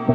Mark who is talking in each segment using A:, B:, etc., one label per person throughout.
A: Yo,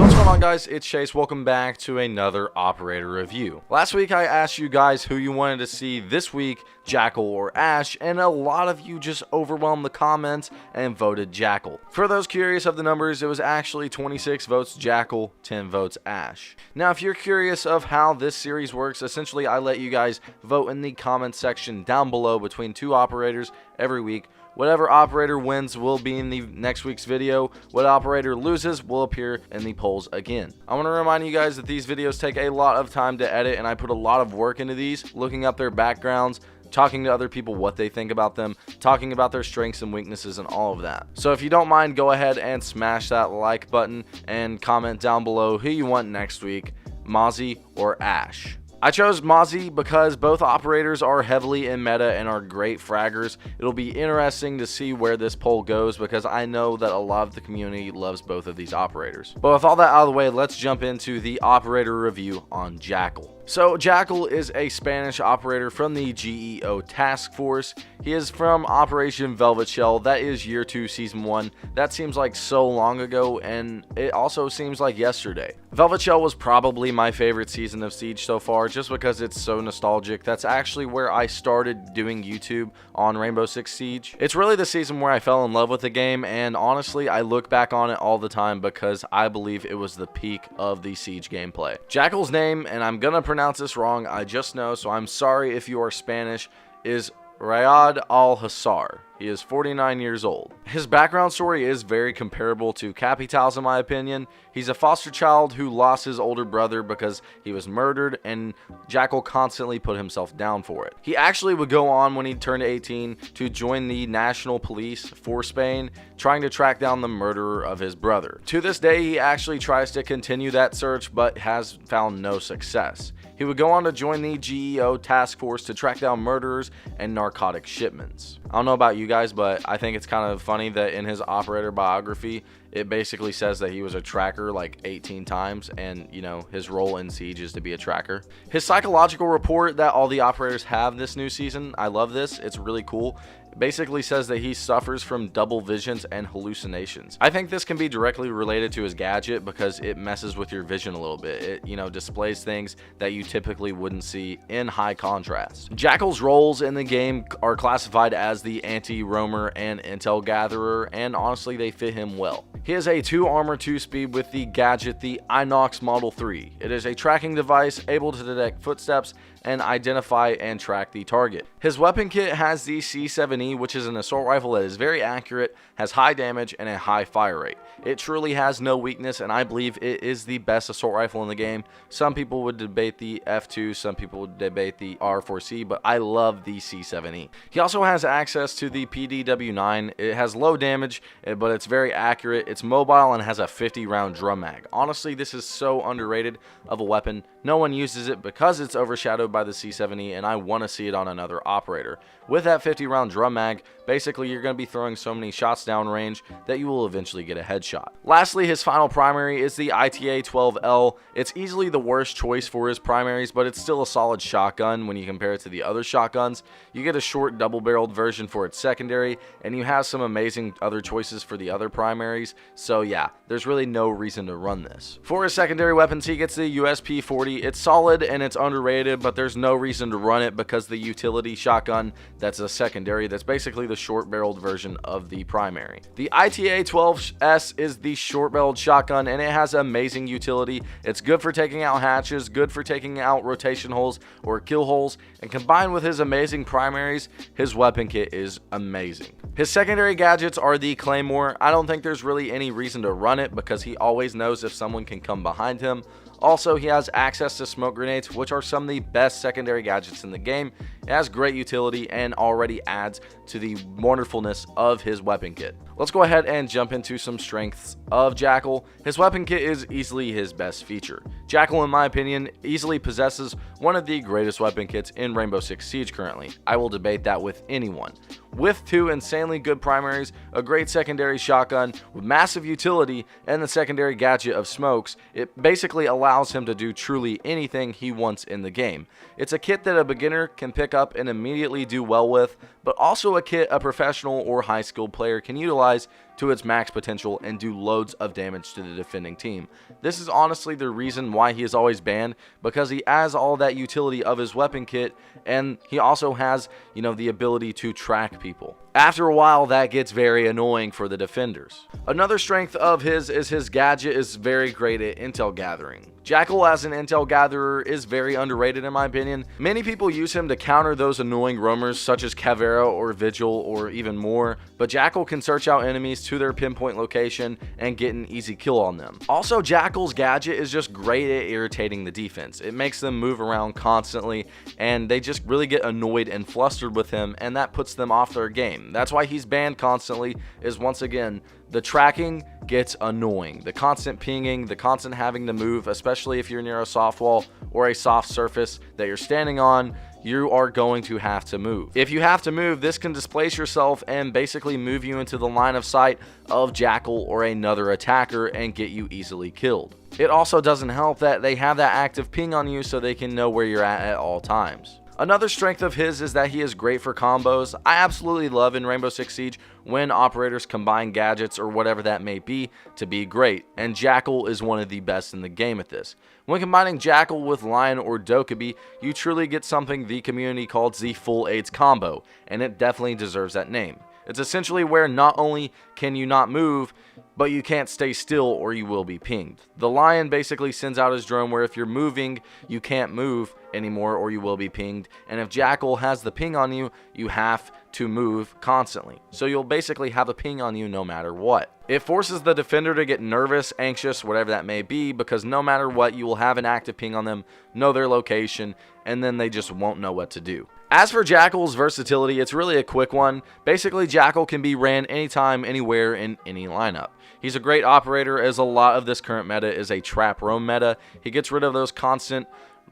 A: what's going on, guys? It's Chase. Welcome back to another Operator review. Last week I asked you guys who you wanted to see this week, Jackal or Ash, and a lot of you just overwhelmed the comments and voted Jackal. For those curious of the numbers, it was actually 26 votes Jackal, 10 votes Ash. Now, if you're curious of how this series works, essentially I let you guys vote in the comment section down below between two operators every week. Whatever operator wins will be in the next week's video. What operator loses will appear in the polls again. I want to remind you guys that these videos take a lot of time to edit, and I put a lot of work into these, looking up their backgrounds, talking to other people what they think about them, talking about their strengths and weaknesses and all of that. So if you don't mind, go ahead and smash that like button and comment down below who you want next week, Mozzie or Ash. I chose Mozzie because both operators are heavily in meta and are great fraggers. It'll be interesting to see where this poll goes because I know that a lot of the community loves both of these operators. But with all that out of the way, let's jump into the operator review on Jackal. So Jackal is a Spanish operator from the GEO task force. He is from Operation Velvet Shell. That is year 2 season 1. That seems like so long ago, and it also seems like yesterday. Velvet Shell was probably my favorite season of Siege so far just because it's so nostalgic. That's actually where I started doing YouTube on Rainbow Six Siege. It's really the season where I fell in love with the game, and honestly I look back on it all the time because I believe it was the peak of the Siege gameplay. Jackal's name, and I'm gonna pronounce this wrong, I just know, so I'm sorry if you are Spanish, is Rayad Al-Hassar. He is 49 years old. His background story is very comparable to Capital's in my opinion. He's a foster child who lost his older brother because he was murdered, and Jackal constantly put himself down for it. He actually would go on when he turned 18 to join the national police for Spain, trying to track down the murderer of his brother. To this day, he actually tries to continue that search but has found no success. He would go on to join the GEO task force to track down murderers and narcotic shipments. I don't know about you guys, but I think it's kind of funny that in his operator biography, it basically says that he was a tracker like 18 times, and you know, his role in Siege is to be a tracker. His psychological report that all the operators have this new season, I love this, it's really cool. It basically says that he suffers from double visions and hallucinations. I think this can be directly related to his gadget because it messes with your vision a little bit. It, you know, displays things that you typically wouldn't see in high contrast. Jackal's roles in the game are classified as the anti-roamer and intel gatherer, and honestly they fit him well. He has a 2 armor 2 speed with the gadget the Inox Model 3. It is a tracking device able to detect footsteps and identify and track the target. His weapon kit has the C7E, which is an assault rifle that is very accurate, has high damage, and a high fire rate. It truly has no weakness, and I believe it is the best assault rifle in the game. Some people would debate the F2, some people would debate the R4C, but I love the C7E. He also has access to the PDW9. It has low damage, but it's very accurate. It's mobile and has a 50-round drum mag. Honestly, this is so underrated of a weapon. No one uses it because it's overshadowed by the C7E, and I want to see it on another operator. With that 50-round drum mag, basically you're going to be throwing so many shots down range that you will eventually get a headshot. Lastly, his final primary is the ITA-12L. It's easily the worst choice for his primaries, but it's still a solid shotgun when you compare it to the other shotguns. You get a short double-barreled version for its secondary, and you have some amazing other choices for the other primaries, so yeah, there's really no reason to run this. For his secondary weapons, he gets the USP-40. It's solid and it's underrated, but there's no reason to run it because the utility shotgun, that's a secondary, that's basically the short-barreled version of the primary. The ITA-12S is the short-barreled shotgun, and it has amazing utility. It's good for taking out hatches, good for taking out rotation holes or kill holes, and combined with his amazing primaries, his weapon kit is amazing. His secondary gadgets are the Claymore. I don't think there's really any reason to run it because he always knows if someone can come behind him. Also, he has access to smoke grenades, which are some of the best secondary gadgets in the game. It has great utility and already adds to the wonderfulness of his weapon kit. Let's go ahead and jump into some strengths of Jackal. His weapon kit is easily his best feature. Jackal, in my opinion, easily possesses one of the greatest weapon kits in Rainbow Six Siege currently. I will debate that with anyone. With 2 insanely good primaries, a great secondary shotgun with massive utility, and the secondary gadget of smokes, it basically allows him to do truly anything he wants in the game. It's a kit that a beginner can pick up and immediately do well with, but also a kit a professional or high skilled player can utilize to its max potential and do loads of damage to the defending team. This is honestly the reason why he is always banned, because he has all that utility of his weapon kit, and he also has, the ability to track people. After a while, that gets very annoying for the defenders. Another strength of his is his gadget is very great at intel gathering. Jackal as an intel gatherer is very underrated in my opinion. Many people use him to counter those annoying roamers such as Caveira or Vigil or even more, but Jackal can search out enemies to their pinpoint location and get an easy kill on them. Also, Jackal's gadget is just great at irritating the defense. It makes them move around constantly and they just really get annoyed and flustered with him, and that puts them off their game. That's why he's banned constantly, is once again, the tracking gets annoying. The constant pinging, the constant having to move, especially if you're near a soft wall or a soft surface that you're standing on, you are going to have to move. If you have to move, this can displace yourself and basically move you into the line of sight of Jackal or another attacker and get you easily killed. It also doesn't help that they have that active ping on you so they can know where you're at all times. Another strength of his is that he is great for combos. I absolutely love in Rainbow Six Siege when operators combine gadgets or whatever that may be to be great, and Jackal is one of the best in the game at this. When combining Jackal with Lion or Dokkaebi, you truly get something the community calls the full AIDS combo, and it definitely deserves that name. It's essentially where not only can you not move, but you can't stay still or you will be pinged. The Lion basically sends out his drone where if you're moving, you can't move anymore or you will be pinged. And if Jackal has the ping on you, you have to move constantly. So you'll basically have a ping on you no matter what. It forces the defender to get nervous, anxious, whatever that may be, because no matter what, you will have an active ping on them, know their location, and then they just won't know what to do. As for Jackal's versatility, it's really a quick one. Basically, Jackal can be ran anytime, anywhere, in any lineup. He's a great operator, as a lot of this current meta is a trap roam meta. He gets rid of those constant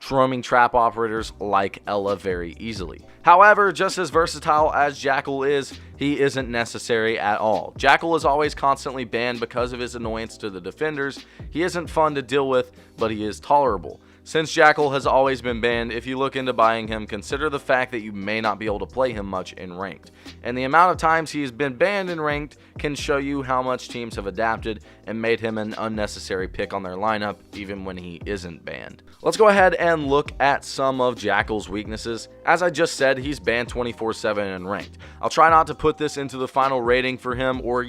A: roaming trap operators like Ella very easily. However, just as versatile as Jackal is, he isn't necessary at all. Jackal is always constantly banned because of his annoyance to the defenders. He isn't fun to deal with, but he is tolerable. Since Jackal has always been banned, if you look into buying him, consider the fact that you may not be able to play him much in ranked. And the amount of times he's been banned in ranked can show you how much teams have adapted and made him an unnecessary pick on their lineup, even when he isn't banned. Let's go ahead and look at some of Jackal's weaknesses. As I just said, he's banned 24/7 in ranked. I'll try not to put this into the final rating for him or,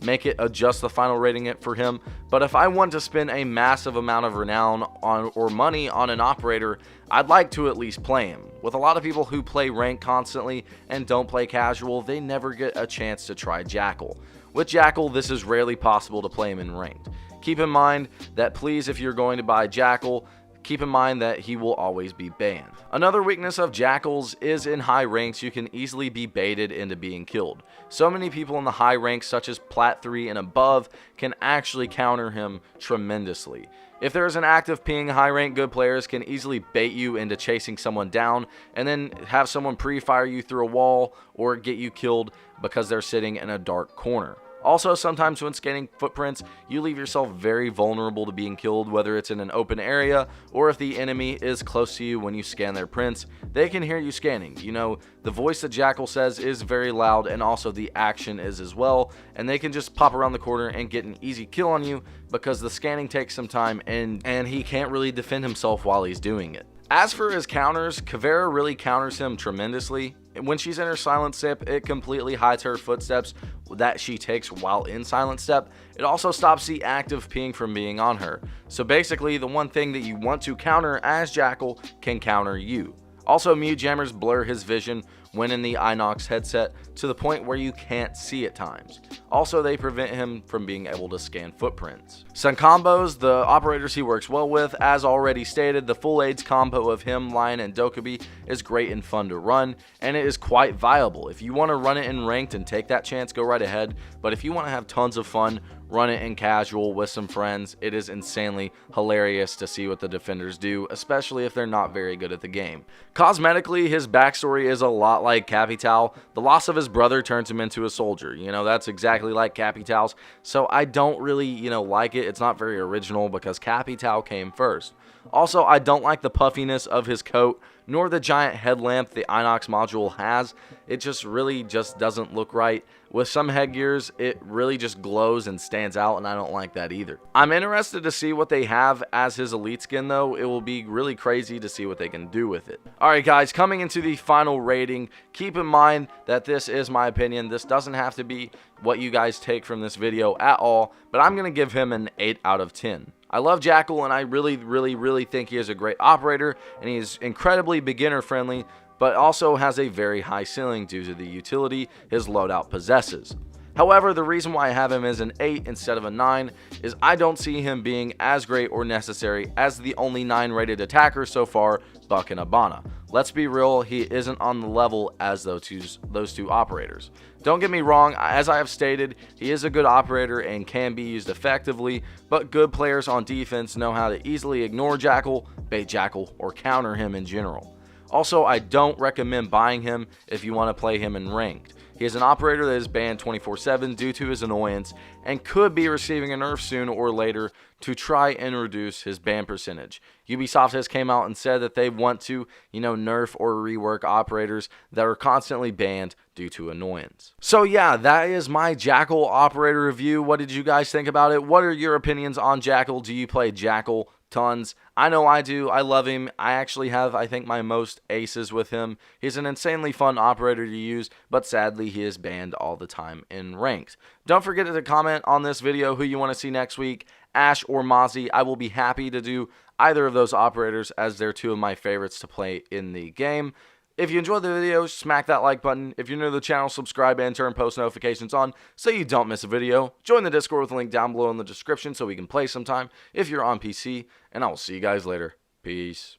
A: make it adjust the final rating for him. But if I want to spend a massive amount of renown on or money on an operator, I'd like to at least play him. With a lot of people who play rank constantly and don't play casual, they never get a chance to try Jackal. With Jackal, this is rarely possible to play him in ranked. Keep in mind that please, if you're going to buy Jackal, keep in mind that he will always be banned. Another weakness of Jackals is in high ranks, you can easily be baited into being killed. So many people in the high ranks, such as Plat 3 and above, can actually counter him tremendously. If there is an active ping, high rank good players can easily bait you into chasing someone down and then have someone pre-fire you through a wall or get you killed because they're sitting in a dark corner. Also, sometimes when scanning footprints, you leave yourself very vulnerable to being killed, whether it's in an open area or if the enemy is close to you when you scan their prints. They can hear you scanning. The voice that Jackal says is very loud, and also the action is as well, and they can just pop around the corner and get an easy kill on you because the scanning takes some time and he can't really defend himself while he's doing it. As for his counters, Caveira really counters him tremendously. When she's in her silent step, it completely hides her footsteps that she takes while in silent step. It also stops the active ping from being on her. So basically, the one thing that you want to counter as Jackal can counter you. Also, mute jammers blur his vision when in the Inox headset to the point where you can't see at times. Also, they prevent him from being able to scan footprints. Some combos, the operators he works well with, as already stated, the full AIDS combo of him, Lion, and Dokkaebi is great and fun to run, and it is quite viable. If you want to run it in ranked and take that chance, go right ahead, but if you want to have tons of fun, run it in casual with some friends. It is insanely hilarious to see what the defenders do, especially if they're not very good at the game. Cosmetically, his backstory is a lot like Capital. The loss of his brother turns him into a soldier. That's exactly like Capital's. So I don't really, like it. It's not very original because Capital came first. Also, I don't like the puffiness of his coat, nor the giant headlamp the Inox module has. It just really just doesn't look right. With some headgears, it really just glows and stands out, and I don't like that either. I'm interested to see what they have as his elite skin, though. It will be really crazy to see what they can do with it. Alright guys, coming into the final rating, keep in mind that this is my opinion. This doesn't have to be what you guys take from this video at all, but I'm going to give him an 8 out of 10. I love Jackal, and I really think he is a great operator, and he is incredibly beginner friendly, but also has a very high ceiling due to the utility his loadout possesses. However, the reason why I have him as an 8 instead of a 9 is I don't see him being as great or necessary as the only 9 rated attacker so far, Buck and Abana. Let's be real, he isn't on the level as those two operators. Don't get me wrong, as I have stated, he is a good operator and can be used effectively, but good players on defense know how to easily ignore Jackal, bait Jackal, or counter him in general. Also, I don't recommend buying him if you want to play him in ranked. He is an operator that is banned 24/7 due to his annoyance and could be receiving a nerf soon or later to try and reduce his ban percentage. Ubisoft has came out and said that they want to, nerf or rework operators that are constantly banned due to annoyance. So yeah, that is my Jackal operator review. What did you guys think about it? What are your opinions on Jackal? Do you play Jackal? Tons. I know I do. I love him. I actually have, I think, my most aces with him. He's an insanely fun operator to use, but sadly he is banned all the time in ranked. Don't forget to comment on this video who you want to see next week, Ash or Mozzie. I will be happy to do either of those operators as they're two of my favorites to play in the game. If you enjoyed the video, smack that like button. If you're new to the channel, subscribe and turn post notifications on so you don't miss a video. Join the Discord with a link down below in the description so we can play sometime if you're on PC. And I will see you guys later. Peace.